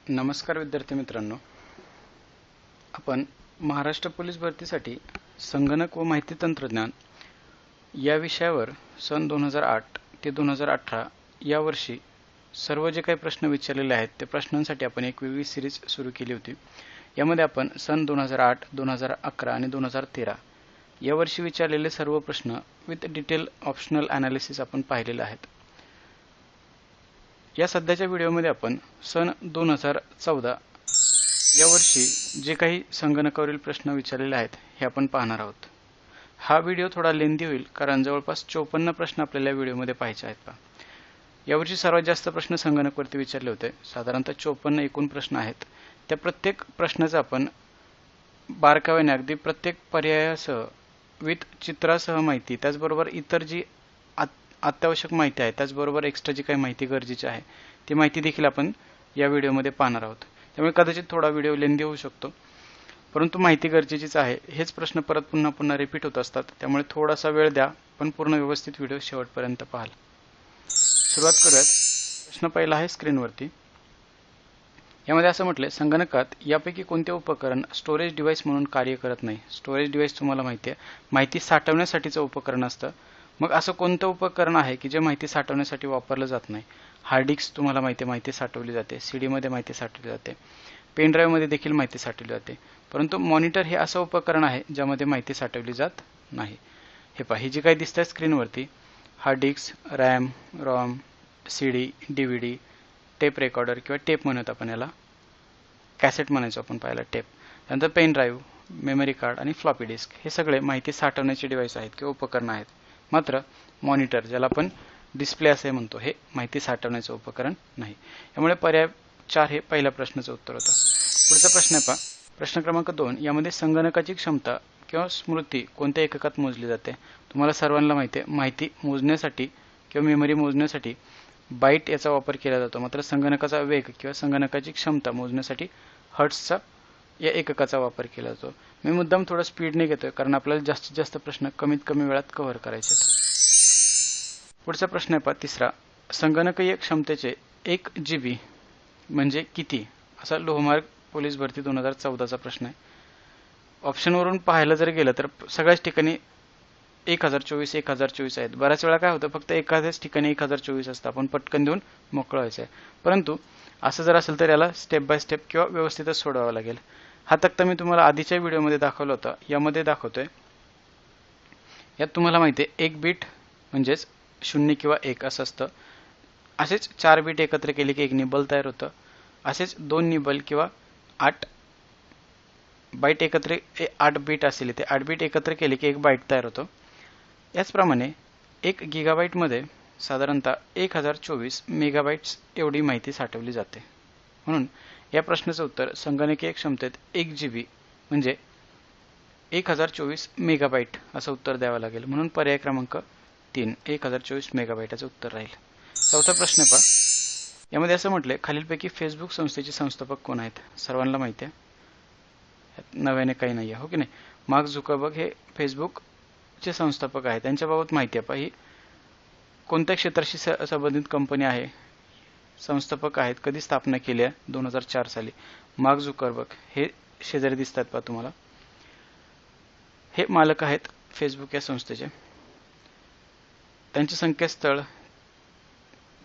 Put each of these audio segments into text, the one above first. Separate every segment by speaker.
Speaker 1: नमस्कार विद्यार्थी मित्रांनो, आपण महाराष्ट्र पोलीस भरतीसाठी संगणक व माहिती तंत्रज्ञान या विषयावर सन 2008 ते 2018 या वर्षी सर्व जे काही प्रश्न विचारलेले आहेत त्या प्रश्नांसाठी आपण एक वेगळी सिरीज सुरू केली होती। यामध्ये आपण सन 2008, 2011 आणि 2013 या वर्षी विचारलेले सर्व प्रश्न विथ डिटेल ऑप्शनल ॲनालिसिस आपण पाहिलेले आहेत। या सध्याच्या व्हिडिओमध्ये आपण सन 2014 या वर्षी जे काही संगणकावरील प्रश्न विचारलेले आहेत हे आपण पाहणार आहोत। हा व्हिडिओ थोडा लेंदी होईल कारण जवळपास 54 प्रश्न आपल्याला या व्हिडिओमध्ये पाहायचे आहेत। यावर्षी सर्वात जास्त प्रश्न संगणकावरती विचारले होते, साधारणतः 54 एकूण प्रश्न आहेत। त्या प्रत्येक प्रश्नाचा आपण बारकाव्याने अगदी प्रत्येक पर्यायासह विथ चित्रासह माहिती, त्याचबरोबर इतर जी अत्यावश्यक माहिती आहे त्याचबरोबर एक्स्ट्रा जी काही माहिती गरजेची आहे ती माहिती देखील आपण या व्हिडिओमध्ये पाहणार आहोत। त्यामुळे कदाचित थोडा व्हिडिओ लेंदी होऊ शकतो, परंतु माहिती गरजेचीच आहे। हेच प्रश्न परत पुन्हा पुन्हा रिपीट होत असतात, त्यामुळे थोडासा वेळ द्या, पण पूर्ण व्यवस्थित व्हिडिओ शेवटपर्यंत पाहाल। सुरुवात करूयात। प्रश्न पहिला आहे स्क्रीनवरती। यामध्ये असं म्हटले, संगणकात यापैकी कोणते उपकरण स्टोरेज डिव्हाइस म्हणून कार्य करत नाही। स्टोरेज डिव्हाइस तुम्हाला माहिती आहे, माहिती साठवण्यासाठीचं उपकरण असतं। मग असं कोणतं उपकरण आहे की जे माहिती साठवण्यासाठी वापरलं जात नाही? हार्ड डिस्क तुम्हाला माहिती आहे, माहिती साठवली जाते। CD मध्ये माहिती साठवली जाते, पेन ड्राईव्ह मध्ये देखील माहिती साठवली जाते, परंतु मॉनिटर हे असं उपकरण आहे ज्यामध्ये माहिती साठवली जात नाही। हे पहा, ही जी काही दिसतंय स्क्रीनवरती, hard disk, RAM, ROM, CD, DVD, tape recorder किंवा टेप म्हणत आपण याला, कॅसेट म्हणायचो आपण पाहिला टेप, त्यानंतर पेन ड्राईव्ह, मेमरी कार्ड आणि फ्लॉपी डिस्क हे सगळे माहिती साठवण्याचे डिव्हाइस आहेत किंवा उपकरण आहेत। मात्र मॉनिटर, ज्याला आपण डिस्प्ले असे म्हणतो, हे माहिती साठवण्याचे उपकरण नाही। यामुळे पर्याय 4 हे पहिल्या प्रश्नाचं उत्तर होतं। पुढचा प्रश्न आहे पहा, प्रश्न क्रमांक 2। यामध्ये संगणकाची क्षमता किंवा स्मृती कोणत्या एककात मोजली जाते? तुम्हाला सर्वांना माहिती आहे, माहिती मोजण्यासाठी किंवा मेमरी मोजण्यासाठी बाईट याचा वापर केला जातो, मात्र संगणकाचा वेग किंवा संगणकाची क्षमता मोजण्यासाठी हर्ट्झचा या एककाचा वापर केला जातो। मी मुद्दाम थोडा स्पीडने घेतोय कारण आपल्याला जास्तीत जास्त प्रश्न कमीत कमी वेळात कव्हर करायचे आहेत। पुढचा प्रश्न आहे पहा, तिसरा। संगणकीय क्षमतेचे 1 GB म्हणजे किती? असा लोहमार्ग पोलीस भरती 2014चा प्रश्न आहे। ऑप्शनवरून पाहायला जर गेलं तर सगळ्याच ठिकाणी 1024 1024 आहेत। बऱ्याच वेळा काय होतं, फक्त एखाद्याच ठिकाणी 1024 असतं, आपण पटकन देऊन मोकळं व्हायचं आहे। परंतु असं जर असेल तर याला स्टेप बाय स्टेप किंवा व्यवस्थितच सोडवावं लागेल। हा तक्ता मी तुम्हाला आधीच्या व्हिडिओमध्ये दाखवला होता, यामध्ये दाखवतोय। यात तुम्हाला माहिती आहे 1 बीट म्हणजेच 0 किंवा 1 असं असतं। असेच 4 बीट एकत्र केले की 1 निबल तयार होतं। असेच 2 निबल किंवा 8 बाईट एकत्र 8 बीट असेल ते 8 बीट एकत्र केले की 1 बाईट तयार होतो। याचप्रमाणे 1 गिगाबाईटमध्ये साधारणतः 1024 मेगाबाइट्स एवढी माहिती साठवली जाते। म्हणून या प्रश्नाचं उत्तर संगणकीय क्षमतेत 1 GB म्हणजे 1024 मेगाबाइट असं उत्तर द्यावं लागेल। म्हणून पर्याय क्रमांक 3 1024 मेगाबाइटाचं उत्तर राहील। चौथा प्रश्न पहा, यामध्ये असं म्हटले, खालीलपैकी फेसबुक संस्थेचे संस्थापक कोण आहेत? सर्वांना माहिती आहे, नव्याने काही नाही आहे, हो की नाही? मार्क झुकरबर्ग हे फेसबुकचे संस्थापक आहेत। त्यांच्याबाबत माहिती आहे पहा, ही कोणत्या क्षेत्राशी संबंधित कंपनी आहे, संस्थापक आहेत, कधी स्थापना केली आहे? 2004 साली। मार्क झुकरबर्ग हे शेजारी दिसतात पहा तुम्हाला, हे मालक आहेत फेसबुक या संस्थेचे। त्यांचे संकेतस्थळ,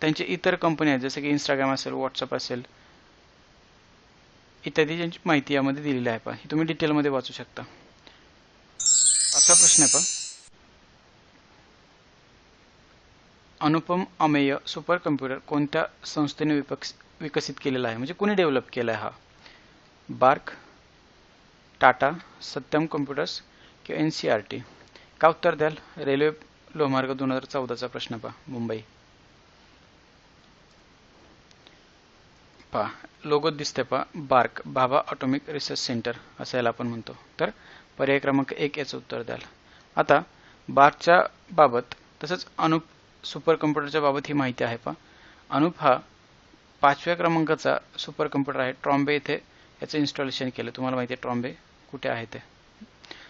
Speaker 1: त्यांचे इतर कंपनी आहेत जसे की इंस्टाग्राम असेल, व्हॉट्सअप असेल इत्यादी, ज्यांची माहिती यामध्ये दिलेली आहे पहा, ही तुम्ही डिटेलमध्ये वाचू शकता। पाचवा प्रश्न आहे पहा, अनुपम अमेय सुपर कम्प्युटर कोणत्या संस्थेने विकसित केलेला आहे, म्हणजे कोणी डेव्हलप केला आहे? हा बार्क, टाटा, सत्यम कम्प्युटर्स किंवा NCRT? का उत्तर द्याल? रेल्वे लोहमार्ग 2014चा प्रश्न पहा, मुंबई। पहा लोगोत दिसते पहा, BARC, Bhabha atomic research centre असं याला आपण म्हणतो। तर पर्याय क्रमांक 1 याचं उत्तर द्याल। आता बार्कच्या बाबत तसंच अनुप सुपर कम्प्युटरच्या बाबत ही माहिती आहे पहा। अनुप हा 5व्या क्रमांकाचा सुपर कम्प्युटर आहे। ट्रॉम्बे येथे याचं इन्स्टॉलेशन केलं। तुम्हाला माहिती आहे ट्रॉम्बे कुठे आहे ते।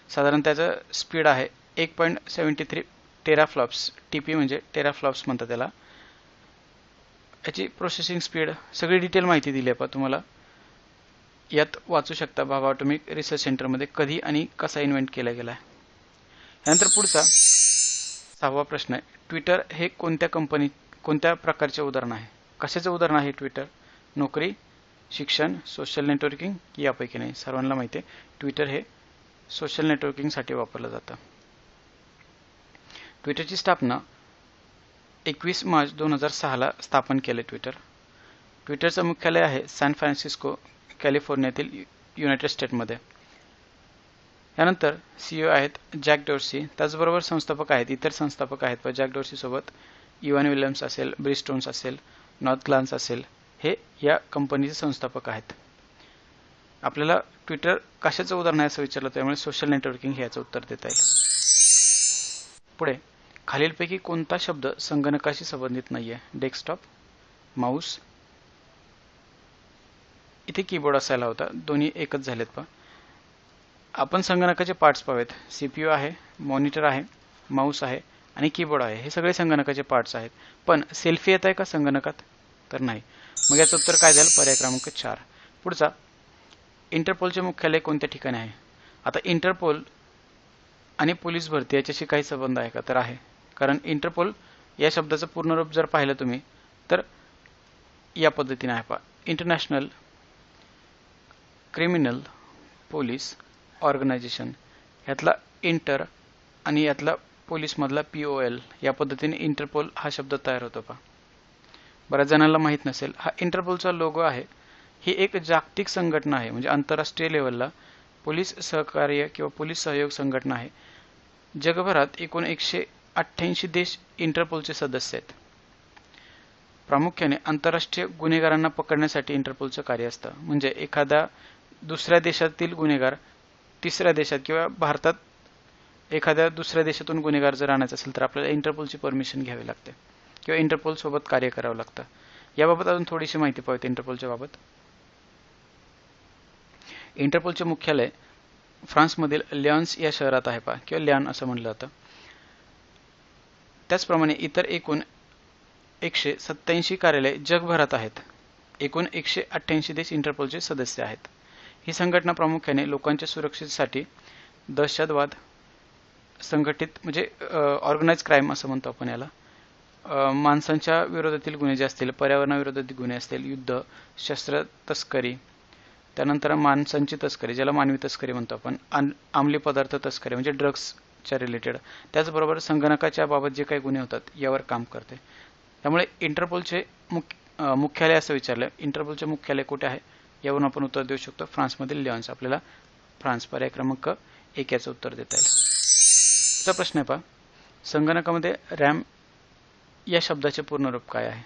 Speaker 1: साधारण त्याचं स्पीड आहे 1.73 टेराफ्लॉप्स, TP म्हणजे टेराफ्लॉप्स म्हणतात त्याला। याची प्रोसेसिंग स्पीड, सगळी डिटेल माहिती दिली आहे पहा तुम्हाला। यात वाचू शकता भाभा ॲटॉमिक रिसर्च सेंटरमध्ये कधी आणि कसा इन्व्हेंट केला गेला आहे. यानंतर पुढचा 6वा प्रश्न आहे, ट्विटर हे कोणत्या प्रकारचे उदाहरण आहे? कशाचे उदाहरण आहे ट्विटर? नोकरी, शिक्षण, सोशल नेटवर्किंग यापैकी नाही. सर्वांना माहिती आहे ट्विटर हे सोशल नेटवर्किंगसाठी वापरलं जातं. ट्विटरची स्थापना 21 मार्च 2006 ला स्थापन केले. ट्विटरचं मुख्यालय आहे सॅन फ्रान्सिस्को, कॅलिफोर्नियातील युनायटेड स्टेटमध्ये. यानंतर CEO आहेत जॅक डोर्सी. त्याचबरोबर संस्थापक आहेत, इतर संस्थापक आहेत पण जॅक डोर्सी सोबत इव्हन विल्यम्स असेल, ब्रिस्टोन्स असेल, नॉर्थ ग्लान्स असेल, हे या कंपनीचे संस्थापक आहेत. आपल्याला ट्विटर कशाचं उदाहरण आहे असं विचारलं, त्यामुळे सोशल नेटवर्किंग हे याचं उत्तर देता येईल. पुढे खालीलपैकी कोणता शब्द संगणकाशी संबंधित नाहीये? डेस्कटॉप, माऊस, इथे कीबोर्ड असायला होता, दोन्ही एकच झालेत पहा. आपण संगणकाचे पार्ट्स पाहूयात. CPU आहे, मॉनिटर आहे, माऊस आहे आणि कीबोर्ड आहे. हे सगळे संगणकाचे पार्ट्स आहेत. पण सेल्फी येत आहे का संगणकात? तर नाही. मग याचं उत्तर काय झालं? पर्याय क्रमांक 4. पुढचा, इंटरपोलचे मुख्यालय कोणत्या ठिकाणी आहे? आता इंटरपोल आणि पोलीस भरती याच्याशी काही संबंध आहे का? तर आहे. कारण इंटरपोल या शब्दाचं पूर्ण रूप जर पाहिलं तुम्ही तर या पद्धतीने आहे पहा. International criminal police organisation. यातला इंटर आणि यातला पोलीस मधला POL या पद्धतीने इंटरपोल हा शब्द तयार होतो पहा. बऱ्याच जणांना माहित नसेल, हा इंटरपोलचा लोगो आहे. ही एक जागतिक संघटना आहे, म्हणजे आंतरराष्ट्रीय लेवलला पोलीस सहकार्य किंवा पोलीस सहयोग संघटना आहे. जगभरात एकूण 188 देश इंटरपोलचे सदस्य आहेत. प्रामुख्याने आंतरराष्ट्रीय गुन्हेगारांना पकडण्यासाठी इंटरपोलचं कार्य असतं. म्हणजे एखादा दुसऱ्या देशातील गुन्हेगार तिसऱ्या देशात किंवा भारतात एखाद्या दुसऱ्या देशातून गुन्हेगार जर आणायचा असेल तर आपल्याला इंटरपोलची परमिशन घ्यावी लागते किंवा इंटरपोल सोबत कार्य करावं लागतं. याबाबत अजून थोडीशी माहिती पाहूया इंटरपोलच्या बाबत. इंटरपोलचे मुख्यालय फ्रान्समधील लियॉन्स या शहरात आहे पहा, किंवा लियॉन असं म्हणलं जातं. त्याचप्रमाणे इतर एकूण 187 कार्यालय जगभरात आहेत. एकूण 188 देश इंटरपोलचे सदस्य आहेत. ही संघटना प्रामुख्याने लोकांच्या सुरक्षेसाठी, दहशतवाद, संघटित म्हणजे ऑर्गनाइज क्राईम असं म्हणतो आपण याला, माणसांच्या विरोधातील गुन्हे जे असतील, पर्यावरणाविरोधातील गुन्हे असतील, युद्ध, शस्त्र तस्करी, त्यानंतर माणसांची तस्करी ज्याला मानवी तस्करी म्हणतो आपण, अंमली पदार्थ तस्करी म्हणजे ड्रग्सच्या रिलेटेड, त्याचबरोबर संगणकाच्या बाबत जे काही गुन्हे होतात यावर काम करते. त्यामुळे इंटरपोलचे मुख्यालय असं विचारलं, इंटरपोलचे मुख्यालय कुठे आहे यावरून आपण उत्तर देऊ शकतो फ्रान्समधील लियॉन्स. आपल्याला फ्रान्स पर्याय क्रमांक 1 याचं उत्तर देता येईल. पुढचा प्रश्न आहे पहा, संगणकामध्ये रॅम या शब्दाचे पूर्ण रूप काय आहे?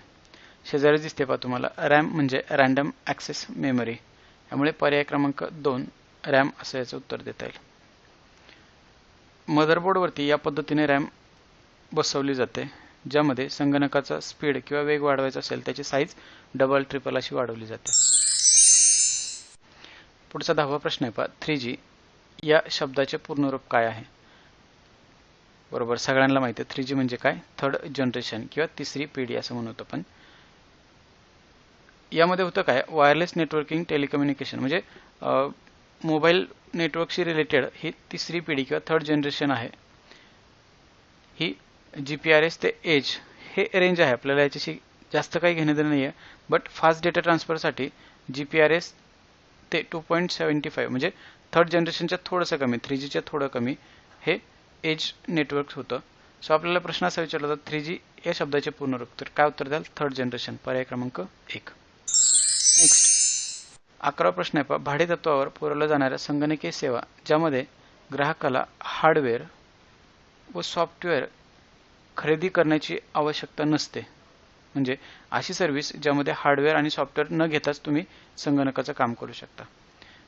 Speaker 1: शेजारी दिसते पहा तुम्हाला, रॅम म्हणजे रँडम ॲक्सेस मेमरी. त्यामुळे पर्याय क्रमांक 2 रॅम असं याचं उत्तर देता येईल. मदरबोर्डवरती या पद्धतीने रॅम बसवली जाते, ज्यामध्ये संगणकाचा स्पीड किंवा वेग वाढवायचा असेल त्याची साईज डबल ट्रिपल अशी वाढवली जाते. पुढचा 10वा प्रश्न आहे पहा, 3G या शब्दाचे पूर्ण रूप काय आहे? बरोबर, सगळ्यांना माहिती आहे 3G म्हणजे काय? थर्ड जनरेशन किंवा तिसरी पिढी असं म्हणतो आपण. यामध्ये होतं काय? वायरलेस नेटवर्किंग टेलिकम्युनिकेशन म्हणजे मोबाईल नेटवर्कशी रिलेटेड ही तिसरी पिढी किंवा थर्ड जनरेशन आहे. ही GPRS ते एज हे रेंज आहे. आपल्याला याच्याशी जास्त काही घेणं देणं नाही आहे, बट फास्ट डेटा ट्रान्सफरसाठी GPRS ते 2.75 म्हणजे थर्ड जनरेशनच्या थोडंसं कमी, 3Gच्या थोडं कमी हे एज नेटवर्क होतं. सो आपल्याला प्रश्न असा विचारला होता 3G या शब्दाचे पूर्ण रूप, तर काय उत्तर द्याल? थर्ड जनरेशन, पर्याय क्रमांक 1. नेक्स्ट 11वा प्रश्न आहे पहा, भाडे तत्वावर पुरवल्या जाणाऱ्या संगणकीय सेवा ज्यामध्ये ग्राहकाला हार्डवेअर व सॉफ्टवेअर खरेदी करण्याची आवश्यकता नसते, म्हणजे अशी सर्व्हिस ज्यामध्ये हार्डवेअर आणि सॉफ्टवेअर न घेताच तुम्ही संगणकाचं काम करू शकता.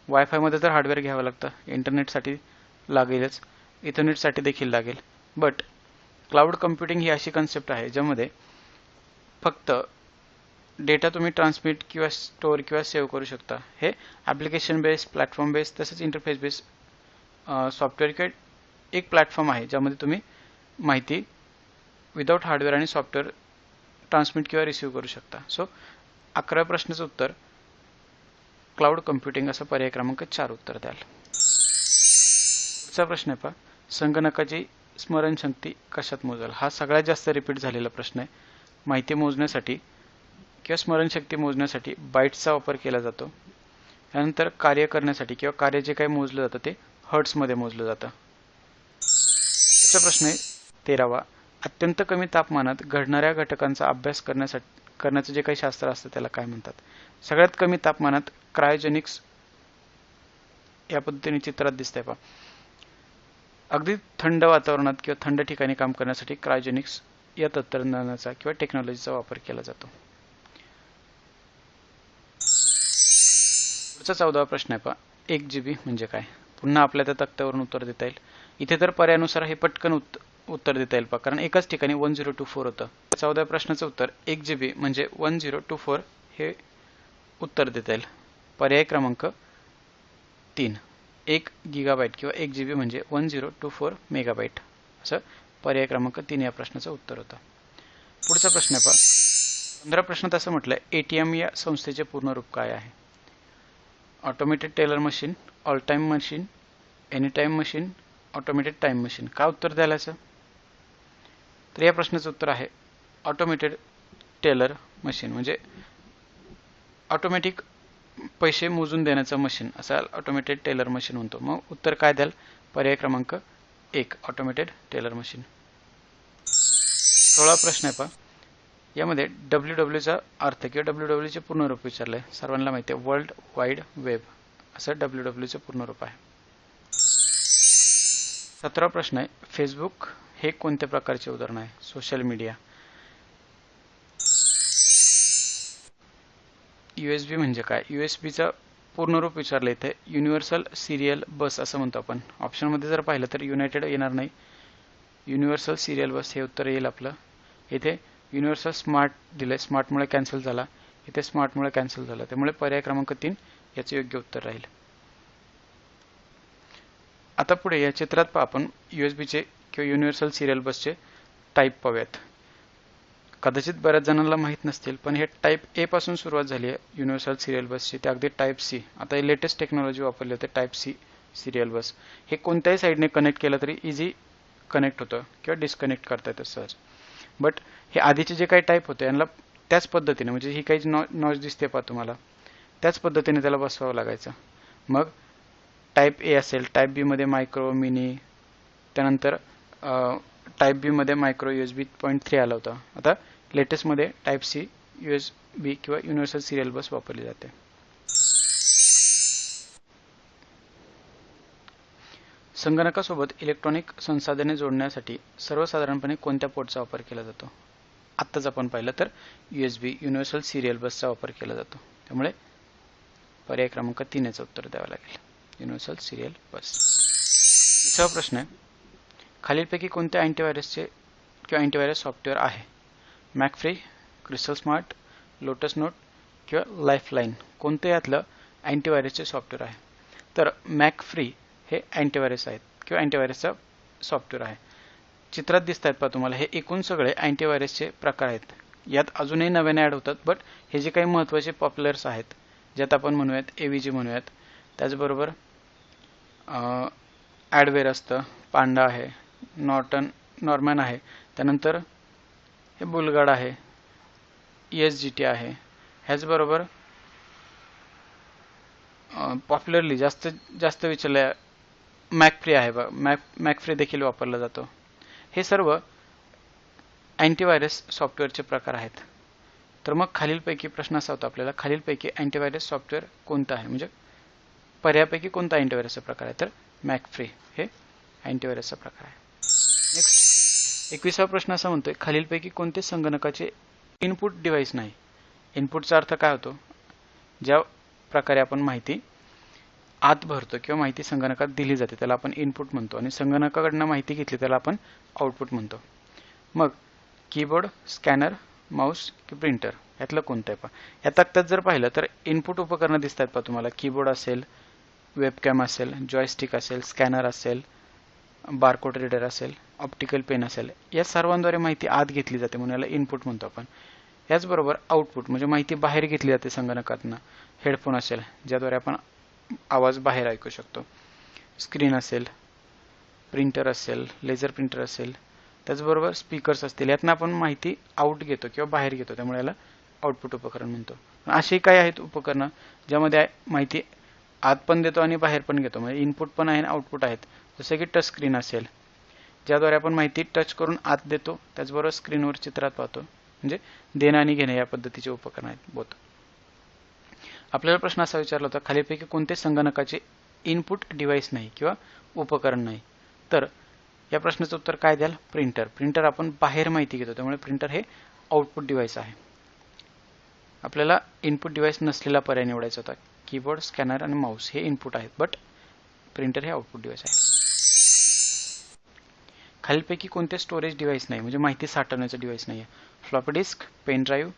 Speaker 1: वायफायमध्ये तर हार्डवेअर घ्यावं लागतं, इंटरनेटसाठी लागेलच, इथरनेटसाठी देखील लागेल. बट क्लाउड कम्प्युटिंग ही अशी कन्सेप्ट आहे ज्यामध्ये फक्त डेटा तुम्ही ट्रान्समिट किंवा स्टोअर किंवा सेव्ह करू शकता. हे ॲप्लिकेशन बेस्ड, प्लॅटफॉर्म बेस्ड तसेच इंटरफेस बेस्ड सॉफ्टवेअर किंवा एक प्लॅटफॉर्म आहे ज्यामध्ये तुम्ही माहिती विदाउट हार्डवेअर आणि सॉफ्टवेअर ट्रान्समिट किंवा रिसीव्ह करू शकता. सो 11व्या प्रश्नाचं उत्तर क्लाउड कम्प्युटिंग असं पर्याय क्रमांक 4 उत्तर द्याल. पुढचा प्रश्न आहे पहा, संगणकाची स्मरणशक्ती कशात मोजाल? हा सगळ्यात जास्त रिपीट झालेला प्रश्न आहे. माहिती मोजण्यासाठी किंवा स्मरणशक्ती मोजण्यासाठी बाईट्सचा वापर केला जातो. त्यानंतर कार्य करण्यासाठी किंवा कार्य जे काही मोजलं जातं ते हर्ट्समध्ये मोजलं जातं. पुढचा प्रश्न आहे 13वा, अत्यंत कमी तापमानात घडणाऱ्या घटकांचा अभ्यास करण्याचं जे काही शास्त्र असतं त्याला काय म्हणतात? सगळ्यात कमी तापमानात क्रायोजेनिक्स या पद्धतीने चित्रात दिसतंय पहा. अगदी थंड वातावरणात किंवा थंड ठिकाणी काम करण्यासाठी क्रायोजेनिक्स या तंत्रज्ञानाचा किंवा टेक्नॉलॉजीचा वापर केला जातो. पुढचा 14वा प्रश्न आहे पहा, 1 GB म्हणजे काय? पुन्हा आपल्या त्या तक्त्यावरून उत्तर देता येईल. इथे तर पर्यायानुसार हे पटकन उत्तर देता येईल पहा, कारण एकाच ठिकाणी 1024 होतं. 14व्या प्रश्नाचं उत्तर 1 GB म्हणजे 1024 हे उत्तर देता येईल. पर्याय क्रमांक 3, 1 GB किंवा 1 GB म्हणजे 1024 MB असं पर्याय क्रमांक 3 या प्रश्नाचं उत्तर होतं. पुढचा प्रश्न आहे पहा, 15 प्रश्नात असं म्हटलंय, ATM या संस्थेचे पूर्ण रूप काय आहे? Automated teller machine, all time machine, any time machine, automated time machine. का उत्तर द्यायला याचं? तर या प्रश्नाचं उत्तर आहे ऑटोमेटेड टेलर मशीन, म्हणजे ऑटोमॅटिक पैसे मोजून देण्याचं मशीन, असं ऑटोमेटेड टेलर मशीन म्हणतो. मग उत्तर काय द्याल? पर्याय क्रमांक 1 ऑटोमेटेड टेलर मशीन. 16 प्रश्न आहे पहा, यामध्ये WWचा अर्थ किंवा WWचे पूर्ण रूप विचारलंय. सर्वांना माहिती आहे वर्ल्ड वाईड वेब असं WWचे पूर्ण रूप आहे. 17 प्रश्न आहे, फेसबुक हे कोणत्या प्रकारचे उदाहरण आहे? Social media. USB म्हणजे काय? USBचा पूर्ण रूप विचारलं इथे युनिव्हर्सल सिरियल बस असं म्हणतो आपण. ऑप्शनमध्ये जर पाहिलं तर युनायटेड येणार नाही, युनिव्हर्सल सिरियल बस हे उत्तर येईल आपलं. इथे युनिव्हर्सल स्मार्ट दिलंय, स्मार्टमुळे कॅन्सल झाला, इथे स्मार्टमुळे कॅन्सल झालं, त्यामुळे पर्याय क्रमांक 3 याचे योग्य उत्तर राहील. आता पुढे या चित्रात पहा आपण USBचे किंवा युनिव्हर्सल सिरियल बसचे टाईप पाहूयात. कदाचित बऱ्याच जणांना माहीत नसतील, पण हे टाईप ए पासून सुरुवात झाली आहे युनिव्हर्सल सिरियल बसची, ते अगदी टाईप सी. आता हे लेटेस्ट टेक्नॉलॉजी वापरली होते टाईप सी सिरियल बस. हे कोणत्याही साईडने कनेक्ट केलं तरी इझी कनेक्ट होतं किंवा डिस्कनेक्ट करता येतं सहज. बट हे आधीचे जे काही टाईप होते यांना त्याच पद्धतीने, म्हणजे ही काही नॉच दिसते पहा तुम्हाला, त्याच पद्धतीने त्याला बसवावं लागायचं. मग टाईप ए असेल, टाईप बी मध्ये मायक्रो, मिनी, त्यानंतर टाईप बी मध्ये मायक्रो USB 0.3 आला होता. आता लेटेस्टमध्ये टाईप सी USB किंवा युनिव्हर्सल सिरियल बस वापरली जाते. संगणकासोबत इलेक्ट्रॉनिक संसाधने जोडण्यासाठी सर्वसाधारणपणे कोणत्या पोर्टचा वापर केला जातो? आत्ताच आपण पाहिलं तर USB युनिव्हर्सल सिरियल बसचा वापर केला जातो, त्यामुळे पर्याय क्रमांक 3 याचं उत्तर द्यावं लागेल, युनिव्हर्सल सिरियल बस. दुसरा प्रश्न आहे, खालीलपैकी कोणत्या अँटीव्हायरसचे किंवा अँटीव्हायरस सॉफ्टवेअर आहे? मॅकफ्री, क्रिस्टल स्मार्ट, लोटस नोट किंवा लाईफलाईन. कोणते यातलं अँटीव्हायरसचे सॉफ्टवेअर आहे? तर मॅकफ्री हे अँटीव्हायरस आहेत किंवा अँटीव्हायरसचा सॉफ्टवेअर आहे. चित्रात दिसत आहेत पहा तुम्हाला, हे एकूण सगळे अँटीव्हायरसचे प्रकार आहेत. यात अजूनही नव्याने ॲड होतात, बट हे जे काही महत्त्वाचे पॉप्युलर्स आहेत ज्यात आपण म्हणूयात AVG म्हणूयात, त्याचबरोबर ॲडवेअर असतं, पांडा आहे, नॉर्मॅन आहे, त्यानंतर हे बुलगार्ड आहे, ESGT आहे, ह्याचबरोबर पॉप्युलरली जास्त विचारलं मॅकफ्री आहे बघा, मॅकफ्री देखील वापरला जातो. हे सर्व अँटीव्हायरस सॉफ्टवेअरचे प्रकार आहेत. तर मग खालीलपैकी प्रश्न असा होता आपल्याला, खालीलपैकी अँटीव्हायरस सॉफ्टवेअर कोणतं आहे, म्हणजे पर्यायापैकी कोणता अँटीव्हायरसचा प्रकार आहे? तर मॅकफ्री हे अँटीव्हायरसचा प्रकार आहे. नेक्स्ट 21वा प्रश्न असा म्हणतोय, खालीलपैकी कोणते संगणकाचे इनपुट डिव्हाइस नाही? इनपुटचा अर्थ काय होतो? ज्या प्रकारे आपण माहिती आत भरतो किंवा माहिती संगणकात दिली जाते त्याला आपण इनपुट म्हणतो, आणि संगणकाकडनं माहिती घेतली त्याला आपण आउटपुट म्हणतो. मग कीबोर्ड, स्कॅनर, माऊस की प्रिंटर यातलं कोणतं आहे पहा. या तक्त्यात जर पाहिलं तर इनपुट उपकरणं दिसतात पहा तुम्हाला. कीबोर्ड असेल, वेबकॅम असेल, जॉयस्टिक असेल, स्कॅनर असेल, बारकोड रीडर असेल, ऑप्टिकल पेन असेल, या सर्वांद्वारे माहिती आत घेतली जाते म्हणून याला इनपुट म्हणतो आपण. याचबरोबर आउटपुट म्हणजे माहिती बाहेर घेतली जाते संगणकातनं. हेडफोन असेल ज्याद्वारे आपण आवाज बाहेर ऐकू शकतो, स्क्रीन असेल, प्रिंटर असेल, लेझर प्रिंटर असेल, त्याचबरोबर स्पीकर्स असतील, यातनं आपण माहिती आउट घेतो किंवा बाहेर घेतो, त्यामुळे याला आउटपुट उपकरण म्हणतो. अशी काही आहेत उपकरणं ज्यामध्ये माहिती आत पण देतो आणि बाहेर पण घेतो, म्हणजे इनपुट पण आहे आणि आउटपुट आहेत. जसं की टच स्क्रीन असेल ज्याद्वारे आपण माहिती टच करून आत देतो, त्याचबरोबर स्क्रीनवर चित्रात पाहतो, म्हणजे देणं आणि घेणं या पद्धतीचे उपकरण आहेत बोथ. आपल्याला प्रश्न असा विचारला होता, खालीलपैकी कोणते संगणकाचे इनपुट डिव्हाइस नाही किंवा उपकरण नाही? तर या प्रश्नाचं उत्तर काय द्याल? प्रिंटर. प्रिंटर आपण बाहेर माहिती घेतो, त्यामुळे प्रिंटर हे आउटपुट डिव्हाइस आहे. आपल्याला इनपुट डिव्हाइस नसलेला पर्याय निवडायचा होता. कीबोर्ड, स्कॅनर आणि माऊस हे इनपुट आहेत, बट प्रिंटर हे आउटपुट डिव्हाइस आहे. खालीलपैकी कोणते स्टोरेज डिव्हाइस नाही, म्हणजे माहिती साठवण्याचं डिव्हाइस नाही आहे? Floppy disk, pen drive,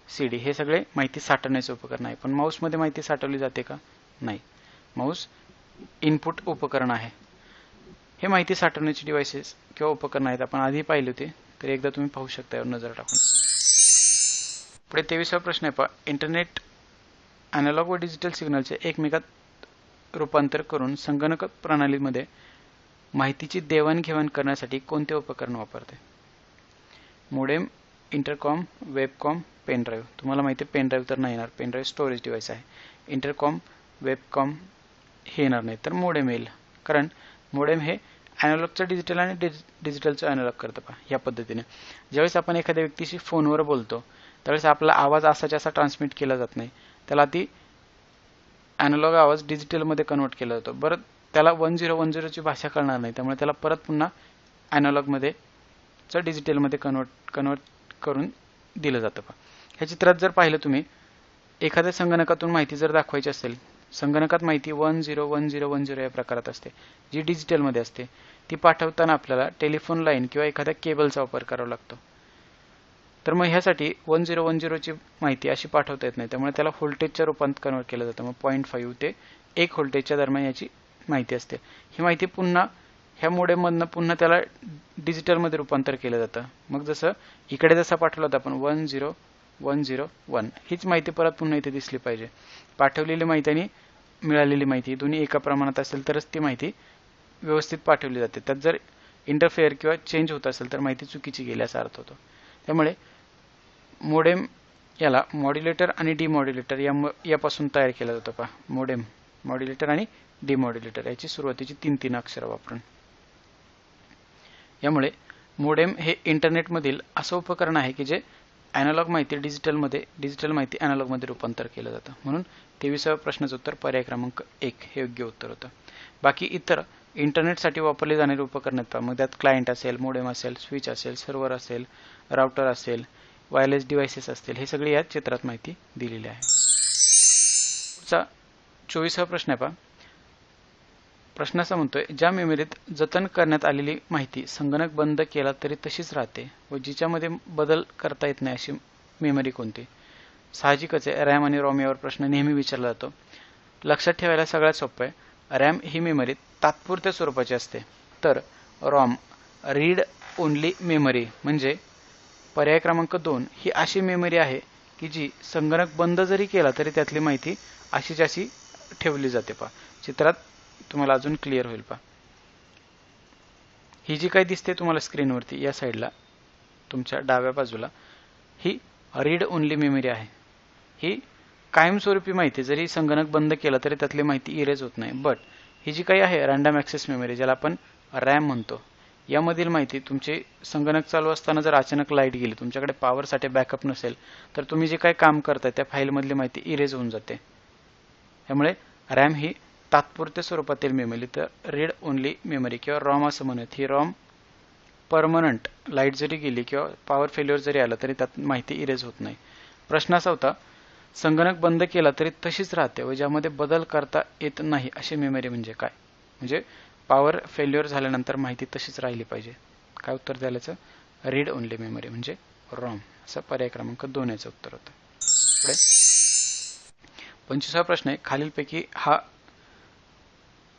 Speaker 1: CD हे सगळे माहिती साठवण्याचे उपकरण आहे. पण माऊसमध्ये माहिती साठवली जाते का? नाही. माऊस इनपुट उपकरण आहे. हे माहिती साठवण्याचे डिव्हाइसेस किंवा उपकरण आहेत, आपण आधी पाहिले होते, तर एकदा तुम्ही पाहू शकता यावर नजर टाकून. पुढे 23वा प्रश्न आहे पहा. इंटरनेट अॅनालॉग व डिजिटल सिग्नलचे एकमेकात रूपांतर करून संगणक प्रणालीमध्ये माहितीची देवाणघेवाण करण्यासाठी कोणते उपकरण वापरते? Modem, intercom, webcam, pen drive. तुम्हाला माहिती आहे पेन ड्राईव्ह तर नाही येणार, पेन ड्राईव्ह स्टोरेज डिव्हाइस आहे. इंटरकॉम, वेबकॉम हे येणार नाही, तर मोडेम येईल. कारण मोडेम हे अॅनालॉगचं डिजिटल आणि डिजिटलचं अॅनालॉग करतं पहा. या पद्धतीने ज्यावेळेस आपण एखाद्या व्यक्तीशी फोनवर बोलतो त्यावेळेस आपला आवाज असाच्या असा ट्रान्समिट केला जात नाही, त्याला ती अॅनालॉग आवाज डिजिटलमध्ये कन्वर्ट केला जातो. बरं, त्याला 1010ची भाषा कळणार नाही, त्यामुळे त्याला परत पुन्हा अॅनालॉगमध्ये डिजिटलमध्ये कन्वर्ट करून दिलं जातं पहा. ह्या चित्रात जर पाहिलं तुम्ही, एखाद्या संगणकातून माहिती जर दाखवायची असेल, संगणकात माहिती 101010 या प्रकारात असते, जी डिजिटलमध्ये असते. ती पाठवताना आपल्याला टेलिफोन लाईन किंवा एखाद्या केबलचा वापर करावा लागतो. तर मग ह्यासाठी 1010ची माहिती अशी पाठवता येत नाही, त्यामुळे त्याला व्होल्टेजच्या रूपात कन्वर्ट केलं जातं. मग 0.5 ते 1 व्होल्टेजच्या दरम्यान याची माहिती असते. ही माहिती पुन्हा ह्या मोडेममधनं पुन्हा त्याला डिजिटलमध्ये रूपांतर केलं जातं. मग जसं इकडे जसा पाठवला होता आपण 10101, हीच माहिती परत पुन्हा इथे दिसली पाहिजे. पाठवलेली माहिती आणि मिळालेली माहिती दोन्ही एका प्रमाणात असेल तरच ती माहिती व्यवस्थित पाठवली जाते. त्यात जर इंटरफेअर किंवा चेंज होत असेल तर माहिती चुकीची गेली असा अर्थ होतो. त्यामुळे मोडेम याला मॉड्युलेटर आणि डिमॉड्युलेटर यापासून तयार केला जातो पहा. मोडेम, मॉड्युलेटर आणि डिमॉड्युलेटर याची सुरुवातीची 3 अक्षरं वापरून. यामुळे मोडेम हे इंटरनेटमधील असं उपकरण आहे की जे अॅनालॉग माहिती डिजिटलमध्ये, डिजिटल माहिती अॅनालॉगमध्ये रूपांतर केलं जातं. म्हणून 23व्या प्रश्नाचं उत्तर पर्याय क्रमांक 1 हे योग्य उत्तर होतं. बाकी इतर इंटरनेटसाठी वापरले जाणारे उपकरण आहेत पहा. मग त्यात क्लायंट असेल, मोडेम असेल, स्विच असेल, सर्व्हर असेल, राउटर असेल, वायरलेस डिव्हाइसेस असतील, हे सगळे या चित्रात माहिती दिलेली आहे. पुढचा 24वा प्रश्न आहे पहा. प्रश्न असा म्हणतोय, ज्या मेमरीत जतन करण्यात आलेली माहिती संगणक बंद केला तरी तशीच राहते व जिच्यामध्ये बदल करता येत नाही अशी मेमरी कोणती? साहजिकच आहे, रॅम आणि रॉम यावर प्रश्न नेहमी विचारला जातो. लक्षात ठेवायला सगळ्यात सोपं आहे. रॅम ही मेमरी तात्पुरत्या स्वरूपाची असते, तर रॉम रीड ओनली मेमरी म्हणजे पर्याय क्रमांक 2 ही अशी मेमरी आहे की जी संगणक बंद जरी केला तरी त्यातली माहिती अशीच अशी ठेवली जाते पहा. चित्रात तुम्हाला अजून क्लिअर होईल पहा. ही जी काही दिसते तुम्हाला स्क्रीनवरती या साईडला तुमच्या डाव्या बाजूला, ही रीड ओनली मेमरी आहे. ही कायमस्वरूपी माहिती जरी संगणक बंद केला तरी त्यातली माहिती इरेज होत नाही. बट ही जी काही आहे रँडम ॲक्सेस मेमरी, ज्याला आपण रॅम म्हणतो, यामधील माहिती तुमचे संगणक चालू असताना जर अचानक लाईट गेली, तुमच्याकडे पॉवरसाठी बॅकअप नसेल, तर तुम्ही जे काही काम करताय त्या फाईलमधली माहिती इरेज होऊन जाते. त्यामुळे रॅम ही तात्पुरत्या स्वरूपातील मेमरी, तर रीड ओनली मेमरी किंवा रॉम असं म्हणत, ही रॉम परमनंट लाईट जरी गेली किंवा पॉवर फेल्युअर जरी आलं तरी त्यात माहिती इरेज होत नाही. प्रश्न असा होता, संगणक बंद केला तरी तशीच राहते व ज्यामध्ये बदल करता येत नाही अशी मेमरी म्हणजे काय? म्हणजे पॉवर फेल्युअर झाल्यानंतर माहिती तशीच राहिली पाहिजे. काय उत्तर द्यायचं? रीड ओनली मेमरी म्हणजे रॉम, असा पर्याय क्रमांक 2 याचं उत्तर होतं. पुढे 25वा प्रश्न आहे, खालीलपैकी हा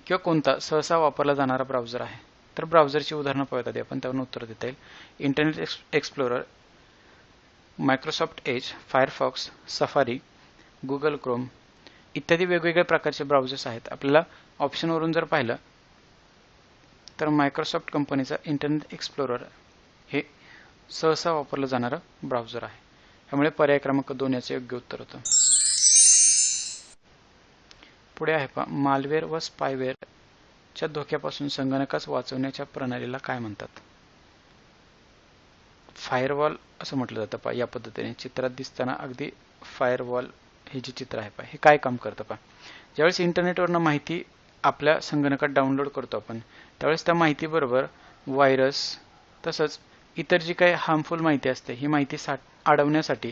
Speaker 1: किंवा कोणता सहसा वापरला जाणारा ब्राउझर आहे? तर ब्राउझरची उदाहरणं पाहूयात आपण, त्यावरून उत्तर देता येईल. Internet Explorer, Microsoft Edge, Firefox, Safari, Google Chrome इत्यादी वेगवेगळ्या प्रकारचे ब्राउझर्स आहेत. आपल्याला ऑप्शनवरून जर पाहिलं तर मायक्रोसॉफ्ट कंपनीचा इंटरनेट एक्सप्लोरर हे सहसा वापरलं जाणारं ब्राउझर आहे. त्यामुळे पर्याय क्रमांक 2 याचे योग्य उत्तर होतं. पुढे आहे पहा, मालवेअर व स्पायवेअरच्या धोक्यापासून संगणकास वाचवण्याच्या प्रणालीला काय म्हणतात? फायरवॉल असं म्हटलं जातं पहा. या पद्धतीने चित्रात दिसताना अगदी फायरवॉल हे जे चित्र आहे पहा, हे काय काम करतं पहा. ज्यावेळेस इंटरनेटवरनं माहिती आपल्या संगणकात डाउनलोड करतो आपण, त्यावेळेस त्या माहितीबरोबर व्हायरस तसंच इतर जी काही हार्मफुल माहिती असते ही माहिती अडवण्यासाठी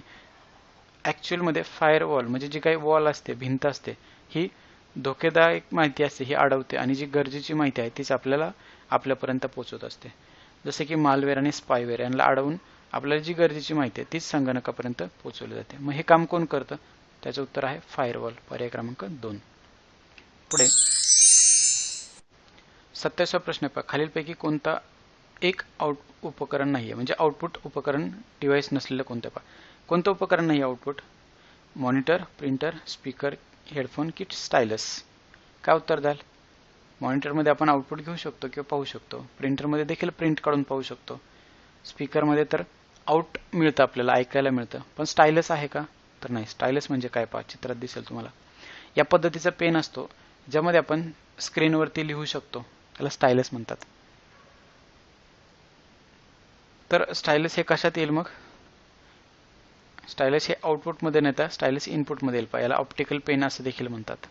Speaker 1: ॲक्च्युअलमध्ये फायरवॉल म्हणजे जी काही वॉल असते, भिंत असते, ही धोकेदायक माहिती असते ही अडवते आणि जी गरजेची माहिती आहे तीच आपल्याला आपल्यापर्यंत पोहोचवत असते. जसे की मालवेअर आणि स्पायवेअर यांना अडवून आपल्याला जी गरजेची माहिती आहे तीच संगणकापर्यंत पोहोचवली जाते. मग हे काम कोण करतं? त्याचं उत्तर आहे फायरवॉल, पर्याय क्रमांक 2. पुढे 27वा प्रश्न पहा, खालीलपैकी कोणता एक उपकरण नाहीये म्हणजे आउटपुट उपकरण डिव्हाइस नसलेलं कोणतं पहा. कोणतं उपकरण नाही output? Monitor, printer, speaker, headphone की स्टायलस? काय उत्तर द्याल? मॉनिटरमध्ये आपण आउटपुट घेऊ शकतो किंवा पाहू शकतो. प्रिंटरमध्ये देखील प्रिंट काढून पाहू शकतो. स्पीकरमध्ये तर आउट मिळतं, आपल्याला ऐकायला मिळतं. पण स्टायलस आहे का? तर नाही. स्टायलस म्हणजे काय पहा, चित्रात दिसेल तुम्हाला. या पद्धतीचा पेन असतो ज्यामध्ये आपण स्क्रीनवरती लिहू शकतो, त्याला स्टायलस म्हणतात. तर स्टायलस हे कशात येईल मग? स्टायलस हे आउटपुटमध्ये नेता स्टायलस इनपुटमध्ये येईल पहा. याला ऑप्टिकल पेन असं देखील म्हणतात.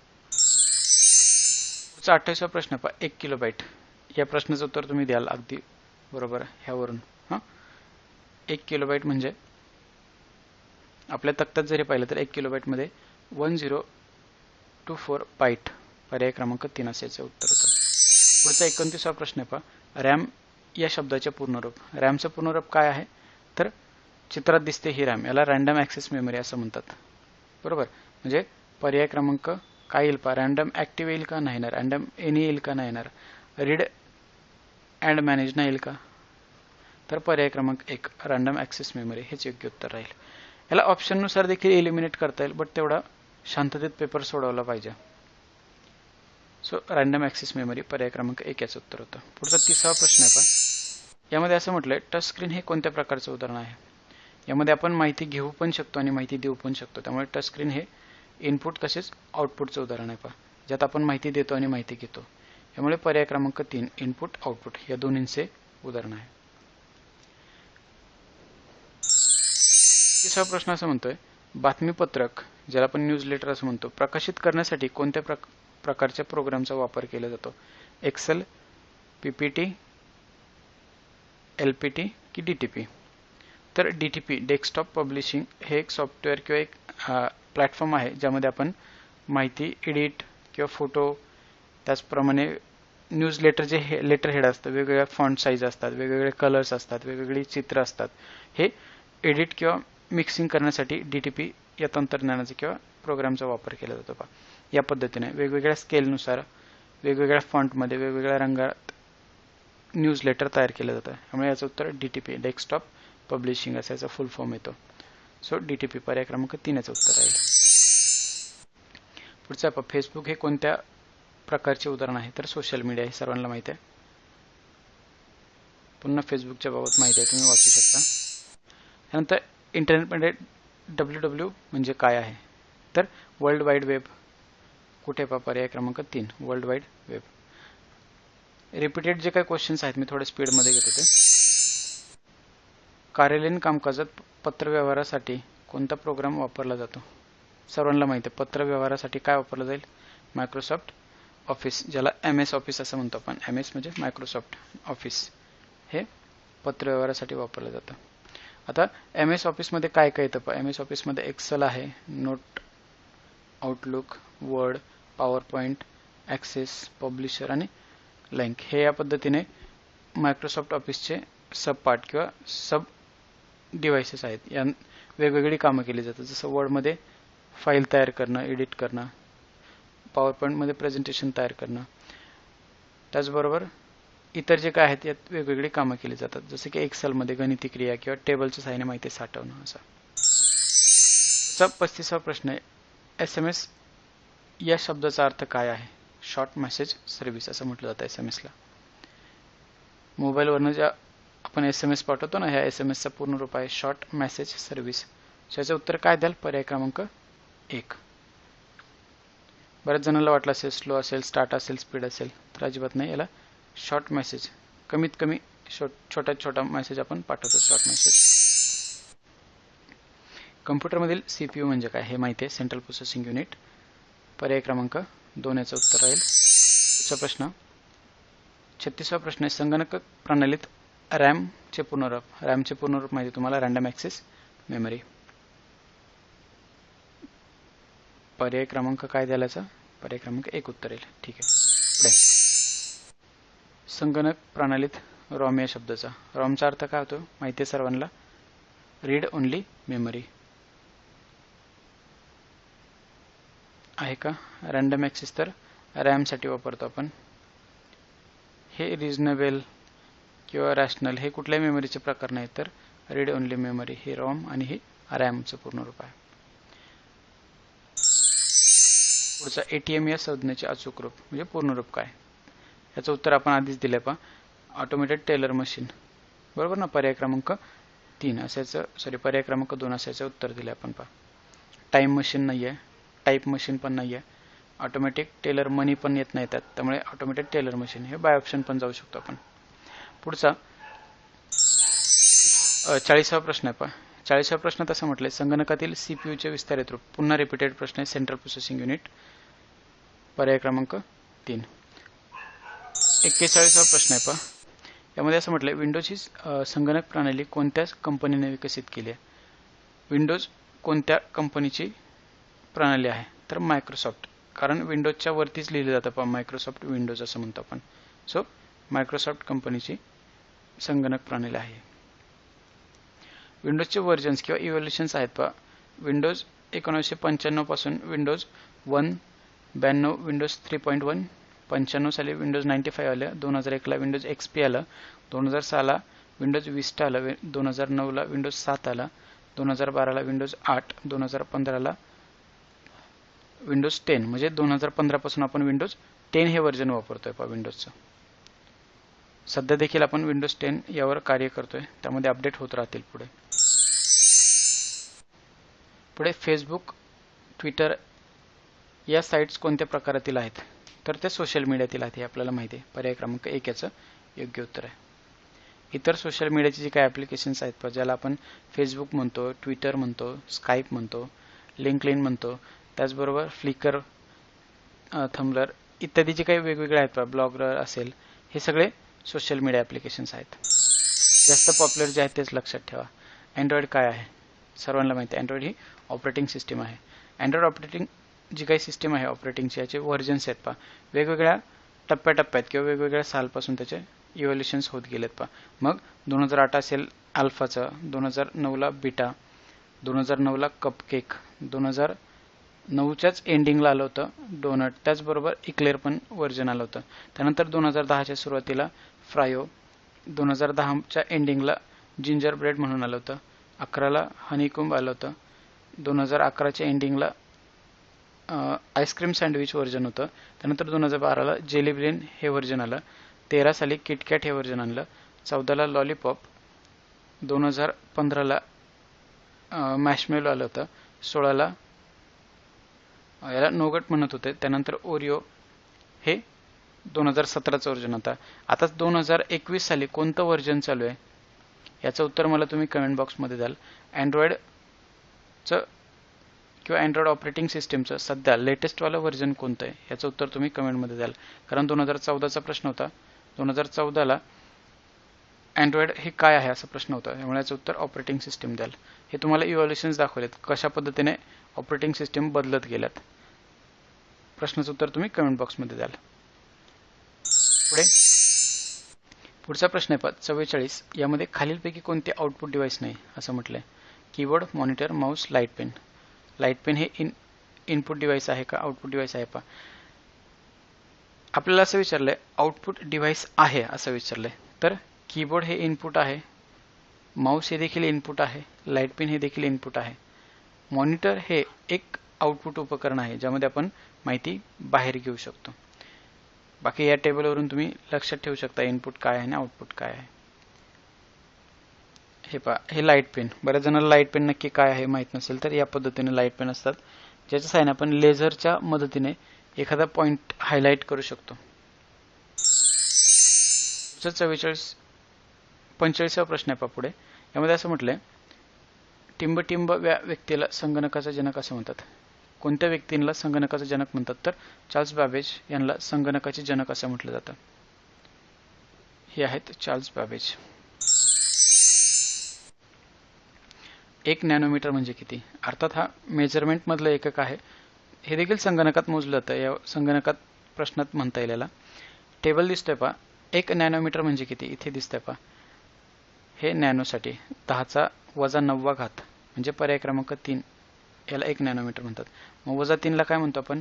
Speaker 1: 28वा प्रश्न पहा, 1 किलोबाईट. या प्रश्नाचं उत्तर तुम्ही द्याल अगदी बरोबर ह्यावरून. 1 किलोबाईट म्हणजे आपल्या तक्त्यात जरी पाहिलं तर 1 किलोबाईटमध्ये 1024 बाईट, पर्याय क्रमांक 3 असे याचे उत्तर होतं. पुढचा 29वा प्रश्न पहा, रॅम या शब्दाचे पूर्णरूप. रॅमचं पूर्णरूप काय आहे? तर चित्रात दिसते ही रॅम, याला रँडम ॲक्सेस मेमरी असं म्हणतात. बरोबर, म्हणजे पर्याय क्रमांक काय येईल पहा, रँडम ॲक्टिव्ह येईल का? नाही येणार. रँडम एनी येईल का? नाही येणार. रीड अँड मॅनेज नाही येईल का? तर पर्याय क्रमांक 1 रँडम ॲक्सेस मेमरी हेच योग्य उत्तर राहील. याला ऑप्शननुसार देखील एलिमिनेट करता येईल, बट तेवढा शांततेत पेपर सोडवला पाहिजे. सो रँडम ॲक्सेस मेमरी, पर्याय क्रमांक 1 याचं उत्तर होतं. पुढचा 30वा प्रश्न आहे पहा. यामध्ये असं म्हटलंय, टच स्क्रीन हे कोणत्या प्रकारचं उदाहरण आहे? यामध्ये आपण माहिती घेऊ पण शकतो आणि माहिती देऊ पण शकतो. त्यामुळे टच स्क्रीन हे इनपुट तसेच आउटपुटचं उदाहरण आहे पहा, ज्यात आपण माहिती देतो आणि माहिती घेतो. यामुळे पर्याय क्रमांक 3 इनपुट आउटपुट या दोन्हींचे उदाहरण आहे. 31वा प्रश्न असं म्हणतोय, बातमीपत्रक ज्याला आपण न्यूज लेटर असं म्हणतो, प्रकाशित करण्यासाठी कोणत्या प्रकारच्या प्रोग्रामचा वापर केला जातो? एक्सेल, पीपीटी, एलपीटी की डीटीपी? तर डीटीपी डेस्कटॉप पब्लिशिंग हे एक सॉफ्टवेअर किंवा एक प्लॅटफॉर्म आहे ज्यामध्ये आपण माहिती एडिट किंवा फोटो, त्याचप्रमाणे न्यूज लेटर जे लेटर हेड असतं, वेगवेगळ्या फॉन्ट साईज असतात, वेगवेगळे कलर्स असतात, वेगवेगळी चित्र असतात, हे एडिट किंवा मिक्सिंग करण्यासाठी डीटीपी या तंत्रज्ञानाचा किंवा प्रोग्रामचा वापर केला जातो पहा. या पद्धतीने वेगवेगळ्या स्केलनुसार, वेगवेगळ्या फॉन्टमध्ये, वेगवेगळ्या रंगात न्यूज लेटर तयार केलं जातं. त्यामुळे याचं उत्तर डीटीपी डेस्कटॉप पब्लिशिंग असा याचा फुल फॉर्म येतो. सो डीटीपी पर्याय क्रमांक 3 याचं उत्तर राहील. पुढचं पहा, फेसबुक हे कोणत्या प्रकारचे उदाहरण आहे? तर सोशल मीडिया हे सर्वांना माहिती आहे. पुन्हा फेसबुकच्या बाबत माहिती आहे, तुम्ही वाचू शकता. त्यानंतर इंटरनेटमध्ये WWW म्हणजे काय आहे? तर वर्ल्ड वाईड वेब. कुठे पहा? पर्याय क्रमांक 3 वर्ल्ड वाईड वेब. रिपीटेड जे काही क्वेश्चन्स आहेत मी थोडे स्पीडमध्ये घेत होते. कार्यालयीन कामकाजात पत्रव्यवहारासाठी कोणता प्रोग्राम वापरला जातो? सर्वांना माहिती आहे, पत्रव्यवहारासाठी काय वापरलं जाईल? मायक्रोसॉफ्ट ऑफिस, ज्याला MS ऑफिस असं म्हणतो आपण. MS म्हणजे मायक्रोसॉफ्ट ऑफिस, हे पत्रव्यवहारासाठी वापरलं जातं. आता MS ऑफिसमध्ये काय काय येतं? MS ऑफिसमध्ये एक्सेल आहे, note, outlook, word, power point, access, publisher आणि लिंक हे या पद्धतीने मायक्रोसॉफ्ट ऑफिसचे सब पार्ट किंवा सब डिव्हाइसेस आहेत. या वेगवेगळी कामं केली जातात. जसं वर्डमध्ये फाईल तयार करणं, एडिट करणं, पॉवर पॉईंटमध्ये प्रेझेंटेशन तयार करणं, त्याचबरोबर इतर जे काय आहेत यात वेगवेगळी कामं केली जातात, जसे की एक्सेलमध्ये गणिती क्रिया किंवा टेबलच्या सहाय्याने माहिती साठवणं असं. 35वा प्रश्न आहे, SMS या शब्दाचा अर्थ काय आहे? शॉर्ट मेसेज सर्व्हिस असं म्हटलं जातं SMS ला. मोबाईलवरनं ज्या आपण SMS पाठवतो ना, ह्या SMS चा पूर्ण रूप आहे शॉर्ट मेसेज सर्व्हिस. याचं उत्तर काय द्याल? पर्याय क्रमांक 1. बऱ्याच जणांना वाटलं असेल स्लो असेल, स्टार्ट असेल, स्पीड असेल, तर अजिबात नाही. याला शॉर्ट मेसेज, कमीत कमी छोट्यात छोटा मेसेज आपण पाठवतो, शॉर्ट मेसेज. कम्प्युटरमधील CPU म्हणजे काय हे माहिती आहे, सेंट्रल प्रोसेसिंग युनिट. पर्याय क्रमांक 2 याचं उत्तर राहील. पुढचा प्रश्न 36वा प्रश्न आहे, संगणक प्रणालीत रॅमचे पूर्णरूप. रॅमचे पूर्णरूप माहिती तुम्हाला, रँडम ॲक्सेस मेमरी. पर्याय क्रमांक काय द्यायचा? पर्याय क्रमांक 1 उत्तर येईल. ठीक आहे. पुढे संगणक प्रणालीत रॉम या शब्दाचा, रॉमचा अर्थ काय होतो माहिती आहे सर्वांना, रीड ओनली मेमरी आहे का? रँडम ॲक्सेस तर रॅमसाठी वापरतो आपण. हे रिजनेबल किंवा रॅशनल हे कुठल्याही मेमरीचे प्रकार नाही, तर रीड ओनली मेमरी हे रॉम आणि हे रॅमचं पूर्ण रूप आहे. पुढचा ATM या संज्ञेचे अचूक रूप म्हणजे पूर्ण रूप काय? याचं उत्तर आपण आधीच दिले पहा, ऑटोमेटेड टेलर मशीन. बरोबर ना? पर्याय क्रमांक 3 असायचं, सॉरी पर्याय क्रमांक 2 असायचं उत्तर दिले आपण पहा. टाइम मशीन नाही आहे, टाईप मशीन पण नाही आहे, ऑटोमॅटिक टेलर मनी पण येत नाही त्यात, त्यामुळे ऑटोमेटेड टेलर मशीन हे बाय ऑप्शन पण जाऊ शकतो आपण. पुढचा 40वा प्रश्न आहे पहा. 40वा प्रश्न तसं म्हटलंय, संगणकातील CPUचे विस्तारित रूप. पुन्हा रिपीटेड प्रश्न आहे, सेंट्रल प्रोसेसिंग युनिट. पर्याय क्रमांक 3. 41वा प्रश्न आहे पहा. यामध्ये असं म्हटलंय, विंडोजची संगणक प्रणाली कोणत्या कंपनीने विकसित केली आहे? विंडोज कोणत्या कंपनीची प्रणाली आहे? तर मायक्रोसॉफ्ट. कारण विंडोजच्या वरतीच लिहिलं जातं पहा, मायक्रोसॉफ्ट विंडोज असं म्हणतो आपण. सो मायक्रोसॉफ्ट कंपनीची संगणक प्रणाली आहे. विंडोजचे व्हर्जन्स किंवा इव्होल्युशन्स आहेत पहा. विंडोज 1995 पासून विंडोज 1, 92 विंडोज 3.1, 95 साली विंडोज 95 आलं, 2001 ला विंडोज XP आलं, 2006 ला विंडोज विस्टा आलं, 2009 ला विंडोज 7 आलं, 2012 ला विंडोज 8, 2015 ला विंडोज 10. म्हणजे 2015 पासून आपण विंडोज 10 हे व्हर्जन वापरतोय पहा विंडोजचं. सध्या देखील आपण विंडोज 10 यावर कार्य करतोय, त्यामध्ये अपडेट होत राहतील पुढे. फेसबुक, ट्विटर या साइट्स कोणत्या प्रकारातील आहेत? तर ते सोशल मीडियातील आहेत हे आपल्याला माहिती आहे. पर्याय क्रमांक 1 याचं योग्य उत्तर आहे. इतर सोशल मीडियाचे जे काही ॲप्लिकेशन्स आहेत ज्याला आपण फेसबुक म्हणतो, ट्विटर म्हणतो, स्काईप म्हणतो, लिंक्डइन म्हणतो, त्याचबरोबर फ्लिकर, थंबलर इत्यादी जे काही वेगवेगळे आहेत ब्लॉगर असेल, हे सगळे सोशल मीडिया ॲप्लिकेशन्स आहेत. जास्त पॉप्युलर जे आहेत तेच लक्षात ठेवा. अँड्रॉइड काय आहे? सर्वांना माहिती आहे, अँड्रॉइड ही ऑपरेटिंग सिस्टीम आहे. अँड्रॉइड ऑपरेटिंग जी काही सिस्टीम आहे ऑपरेटिंगची, याचे व्हर्जन्स आहेत पहा, वेगवेगळ्या टप्प्याटप्प्यात किंवा वेगवेगळ्या सालपासून त्याचे इव्होल्युशन्स होत गेलेत पहा. मग 2008 असेल अल्फाचं, 2009 ला बीटा, 2009 ला कपकेक, 2009च्याच एंडिंगला आलं होतं डोनट, त्याचबरोबर इक्लेअर पण व्हर्जन आलं होतं. त्यानंतर 2010च्या सुरुवातीला फ्रायो, 2010च्या एंडिंगला जिंजर ब्रेड म्हणून आलं होतं, 11ला हनीकुंब आलं होतं, 2011च्या एंडिंगला आईस्क्रीम सँडविच व्हर्जन होतं, त्यानंतर 2012ला जेली ब्रेन हे व्हर्जन आलं, 13 साली किटकॅट हे व्हर्जन आणलं, 14ला लॉलीपॉप, 2015ला मॅशमेलो आलं होतं, 16ला याला नोगट म्हणत होते, त्यानंतर ओरिओ हे 2017चं व्हर्जन होता. आता 2021 साली कोणतं व्हर्जन चालू आहे याचं उत्तर मला तुम्ही कमेंट बॉक्समध्ये द्याल. अँड्रॉइडचं किंवा अँड्रॉइड ऑपरेटिंग सिस्टीमचं सध्या लेटेस्टवालं व्हर्जन कोणतं आहे याचं उत्तर तुम्ही कमेंटमध्ये द्याल. कारण 2014चा प्रश्न होता, 2014ला अँड्रॉइड हे काय आहे असा प्रश्न होता, त्यामुळे याचं उत्तर ऑपरेटिंग सिस्टीम द्याल. हे तुम्हाला इव्हॉल्युशन्स दाखवलेत, कशा पद्धतीने ऑपरेटिंग सिस्टीम बदलत गेल्यात. प्रश्नाचं उत्तर तुम्ही कमेंट बॉक्समध्ये द्याल. पुढचा प्रश्न आहे 44. यामध्ये खालीलपैकी कोणते आउटपुट डिव्हाइस नाही असं म्हटलंय? Keyboard, monitor, mouse, light pen. Light pen हे इनपुट डिव्हाइस आहे का आउटपुट डिव्हाइस आहे पहा? आपल्याला असं विचारलंय आउटपुट डिव्हाइस आहे असं विचारलंय, तर कीबोर्ड हे इनपुट आहे, माऊस हे देखील इनपुट आहे, लाईट पिन हे देखील इनपुट आहे, मॉनिटर हे एक आउटपुट उपकरण आहे ज्यामध्ये आपण माहिती बाहेर घेऊ शकतो. बाकी या टेबलवरून तुम्ही लक्षात ठेवू शकता इनपुट काय आहे आणि आउटपुट काय आहे. हे पहा, हे लाईट पेन. बऱ्याच जणांना लाईट पेन नक्की काय आहे माहित नसेल, तर या पद्धतीने लाईट पेन असतात ज्याच्या साहाय्याने आपण लेझरच्या मदतीने एखादा पॉइंट हायलाइट करू शकतो. 45वा प्रश्न आहे पहा पुढे. यामध्ये असं म्हटलंय टिंबटिंब व्यक्तीला संगणकाचा जनक असं म्हणतात. कोणत्या व्यक्तींना संगणकाचा जनक म्हणतात, तर चार्ल्स बॅबेज यांना संगणकाचे जनक असं म्हटलं जातं. हे आहेत चार्ल्स बॅबेज. 1 नॅनोमीटर म्हणजे किती? अर्थात हा मेजरमेंट मधलं एकक आहे. हे देखील संगणकात मोजलं जातं. या संगणकात प्रश्नात म्हणता येईल याला. टेबल दिसतोय पहा. 1 नॅनोमीटर म्हणजे किती? इथे दिसतंय पहा. हे नॅनोसाठी 10⁻⁹ म्हणजे पर्याय क्रमांक 3 याला 1 नॅनोमीटर म्हणतात. मग -3ला काय म्हणतो आपण?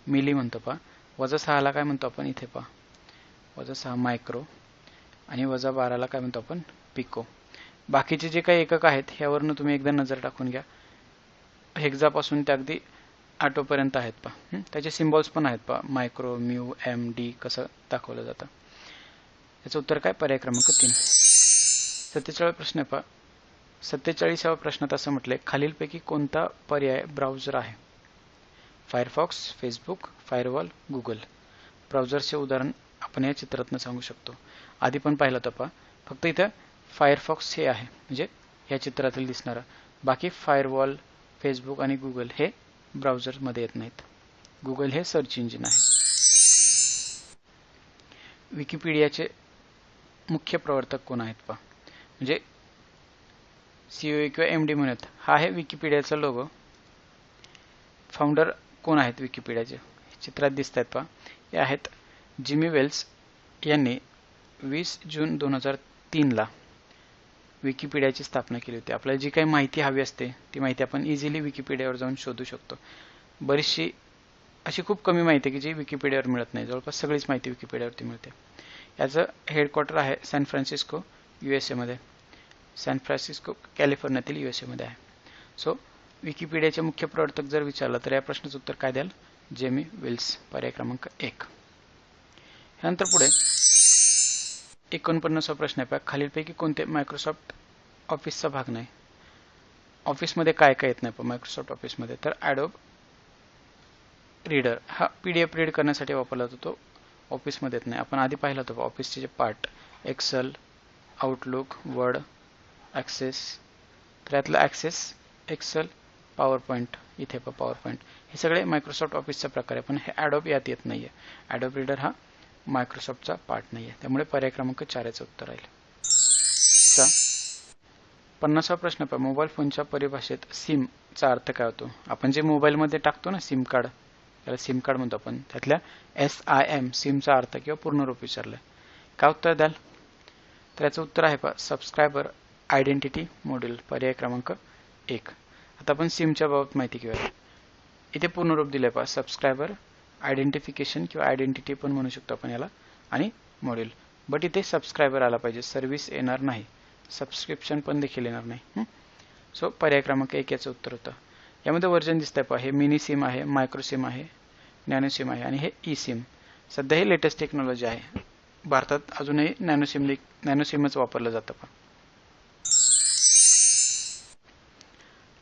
Speaker 1: मिली म्हणतो पहा. -6ला काय म्हणतो आपण? इथे पहा -6 मायक्रो. आणि -12ला काय म्हणतो आपण? पिको. बाकीचे जे काही एकक आहेत ह्यावरून तुम्ही एकदा नजर टाकून घ्या. हेक्सापासून ते अगदी आटोपर्यंत आहेत पहा. त्याचे सिम्बॉल्स पण आहेत पहा. मायक्रो, म्यू, एम, डी कसं दाखवलं जातं. याचं उत्तर काय? पर्याय क्रमांक 3. 47वा प्रश्न पहा. 47व्या प्रश्नात असं म्हटलंय खालीलपैकी कोणता पर्याय ब्राउझर आहे? Firefox, Facebook, firewall, Google. ब्राउझरचे उदाहरण आपण या चित्रातून सांगू शकतो. आधी पण पाहिलं होतं पहा. फक्त इथं फायरफॉक्स हे आहे म्हणजे या चित्रातील दिसणारा. बाकी फायरवॉल, फेसबुक आणि गुगल हे ब्राउझर मध्ये येत नाहीत. गुगल हे सर्च इंजिन आहे. विकिपीडियाचे मुख्य प्रवर्तक कोण आहेत पहा. म्हणजे सीईओ किंवा एमडी म्हणत. हा आहे विकिपीडियाचा लोगो. फाउंडर कोण आहेत विकिपीडियाचे? चित्रात दिसत आहेत पहा. हे आहेत जिमी वेल्स यांनी 20 जून 2003ला विकिपीडियाची स्थापना केली होती. आपल्याला जी काही माहिती हवी असते ती माहिती आपण इझिली विकिपीडियावर जाऊन शोधू शकतो. बरीचशी अशी खूप कमी माहिती की जी विकिपीडियावर मिळत नाही. जवळपास सगळीच माहिती विकिपीडियावरती मिळते. याचं हेडक्वार्टर आहे सॅन फ्रान्सिस्को USA मध्ये. सॅन फ्रान्सिस्को कॅलिफोर्नियातील USA मध्ये आहे. सो विकिपीडियाचे मुख्य प्रवर्तक जर विचारलं तर या प्रश्नाचं उत्तर काय द्याल? Jimmy Wales. पर्याय क्रमांक 1. यानंतर पुढे 49वा प्रश्न आहे. खालीलपैकी कोणते मायक्रोसॉफ्ट ऑफिसचा भाग नाही? ऑफिसमध्ये काय काय येत नाही पण मायक्रोसॉफ्ट ऑफिसमध्ये, तर ॲडोब रीडर हा PDF रीड करण्यासाठी वापरला जातो. तो ऑफिसमध्ये येत नाही. आपण आधी पाहिलं होतं ऑफिसचे जे part Excel, Outlook, Word, Access. तर यातलं ॲक्सेस, एक्सेल, पॉवर पॉईंट. इथे पॉवर पॉईंट हे सगळे मायक्रोसॉफ्ट ऑफिसच्या प्रकारे, पण हे ॲडोब यात येत नाहीये. ॲडोब रीडर हा मायक्रोसॉफ्टचा पार्ट नाहीये. त्यामुळे पर्याय क्रमांक 4 याचं उत्तर राहील. 50वा प्रश्न पहा. मोबाईल फोनच्या परिभाषेत सिम चा अर्थ काय होतो? आपण जे मोबाईल मध्ये टाकतो ना सिम कार्ड, याला सिम कार्ड म्हणतो आपण. त्यातल्या SIM सिमचा अर्थ किंवा पूर्ण रूप विचारलंय. काय उत्तर द्याल? तर याचं उत्तर आहे पहा सबस्क्रायबर आयडेंटिटी मॉड्यूल. पर्याय क्रमांक 1. आता आपण सिमच्या बाबत माहिती घेऊया. इथे पूर्ण रूप दिलंय पहा सबस्क्रायबर आयडेंटिफिकेशन किंवा आयडेंटिटी पण म्हणू शकतो आपण याला, आणि मॉड्यूल. बट इथे सबस्क्रायबर आला पाहिजे, सर्व्हिस येणार नाही, सबस्क्रिप्शन पण देखील येणार नाही. सो पर्याय क्रमांक 1 याचं उत्तर होतं. यामध्ये वर्जन दिसतंय पहा. हे मिनी सिम आहे, मायक्रो सिम आहे, नॅनो सिम आहे आणि हे ई सिम. सध्या हे लेटेस्ट टेक्नॉलॉजी आहे. भारतात अजूनही नॅनो सिमच वापरलं जातं पहा.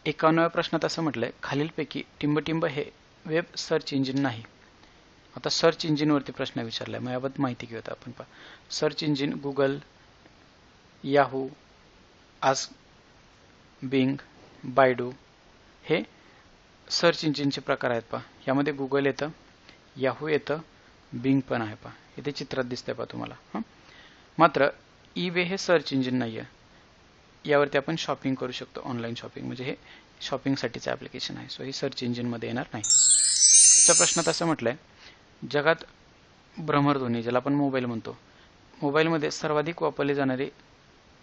Speaker 1: 51व्या प्रश्नात असं म्हटलंय खालीलपैकी टिंबटिंब हे वेब सर्च इंजिन नाही. आता सर्च इंजिन वरती प्रश्न विचारलाय, मग याबद्दल माहिती घेऊयात आपण पहा. Search engine Google, Yahoo, Ask, Bing, Baidu हे सर्च इंजिनचे प्रकार आहेत पहा. यामध्ये गुगल येतं, याहू येतं, बिंग पण आहे पहा. इथे चित्रात दिसतंय पहा तुम्हाला. मात्र ईबे हे सर्च इंजिन नाहीये. यावरती आपण शॉपिंग करू शकतो, ऑनलाईन शॉपिंग. म्हणजे हे शॉपिंगसाठीचं ॲप्लिकेशन आहे. सो ही सर्च इंजिन मध्ये येणार नाही. पुढच्या प्रश्नात असं म्हटलंय जगात भ्रमरध्वनी ज्याला आपण मोबाईल म्हणतो, मोबाईलमध्ये सर्वाधिक वापरली जाणारी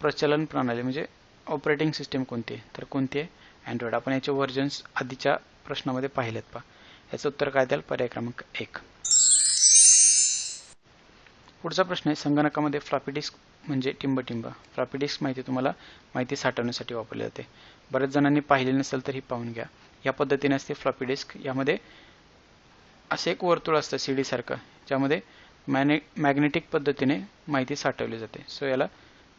Speaker 1: प्रचलन प्रणाली म्हणजे ऑपरेटिंग सिस्टीम कोणती आहे? तर कोणती आहे? अँड्रॉइड. आपण याचे व्हर्जन्स आधीच्या प्रश्नामध्ये पाहिलेत पहा. याचं उत्तर काय द्याल? पर्याय क्रमांक 1. पुढचा प्रश्न आहे, संगणकामध्ये फ्लॉपी डिस्क म्हणजे टिंबटिंब. फ्लॉपी डिस्क तुम्हाला माहिती साठवण्यासाठी वापरली जाते. बऱ्याच जणांनी पाहिले नसेल तर ही पाहून घ्या. या पद्धतीने असते फ्लॉपी डिस्क. यामध्ये असे एक वर्तुळ असतं सीडी सारखं, ज्यामध्ये मॅग्नेटिक पद्धतीने माहिती साठवली जाते. सो याला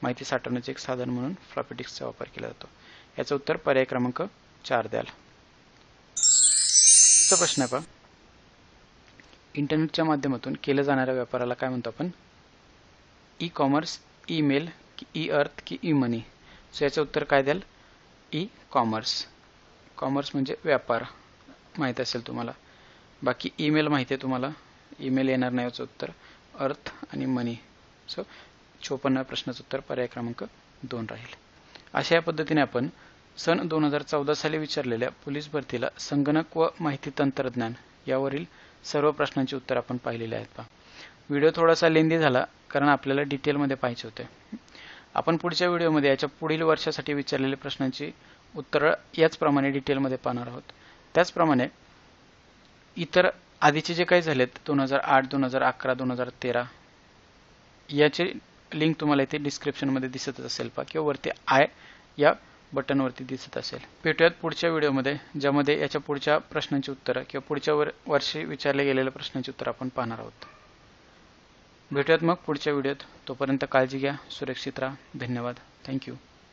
Speaker 1: माहिती साठवण्याचे एक साधन म्हणून फ्लॉपी डिस्कचा वापर केला जातो. याचं उत्तर पर्याय क्रमांक 4 द्याल. पुढचा प्रश्न आहे पहा, इंटरनेटच्या माध्यमातून केल्या जाणाऱ्या व्यापाराला काय म्हणतो आपण? ई कॉमर्स, ईमेल, ई अर्थ की ई मनी? सो याचं उत्तर काय द्याल? E commerce. कॉमर्स म्हणजे व्यापार माहीत असेल तुम्हाला. बाकी ईमेल माहिती आहे तुम्हाला, ईमेल येणार नाही. याचं उत्तर अर्थ आणि मनी. सो 54 प्रश्नाचं उत्तर पर्याय क्रमांक 2 राहील. अशा या पद्धतीने आपण सन 2014 साली विचारलेल्या पोलीस भरतीला संगणक व माहिती तंत्रज्ञान यावरील सर्व प्रश्नांची उत्तर आपण पाहिलेली आहेत पहा. व्हिडिओ थोडासा लेंदी झाला कारण आपल्याला डिटेलमध्ये पाहायचे होते. आपण पुढच्या व्हिडिओमध्ये याच्या पुढील वर्षासाठी विचारलेल्या प्रश्नांची उत्तरं याचप्रमाणे डिटेलमध्ये पाहणार आहोत. त्याचप्रमाणे इतर आधीचे जे काही झालेत 2008, 2011, 2013 याचे लिंक तुम्हाला इथे डिस्क्रिप्शनमध्ये दिसतच असेल पहा, किंवा वरती आय या बटनवरती दिसत असेल. भेटूयात पुढच्या व्हिडिओमध्ये, ज्यामध्ये याच्या पुढच्या प्रश्नांची उत्तरं किंवा पुढच्या वर्षी विचारले गेलेल्या प्रश्नांची उत्तरं आपण पाहणार आहोत. भेटूयात मग पुढच्या व्हिडिओत. तोपर्यंत काळजी घ्या, सुरक्षित राहा. धन्यवाद. थँक्यू.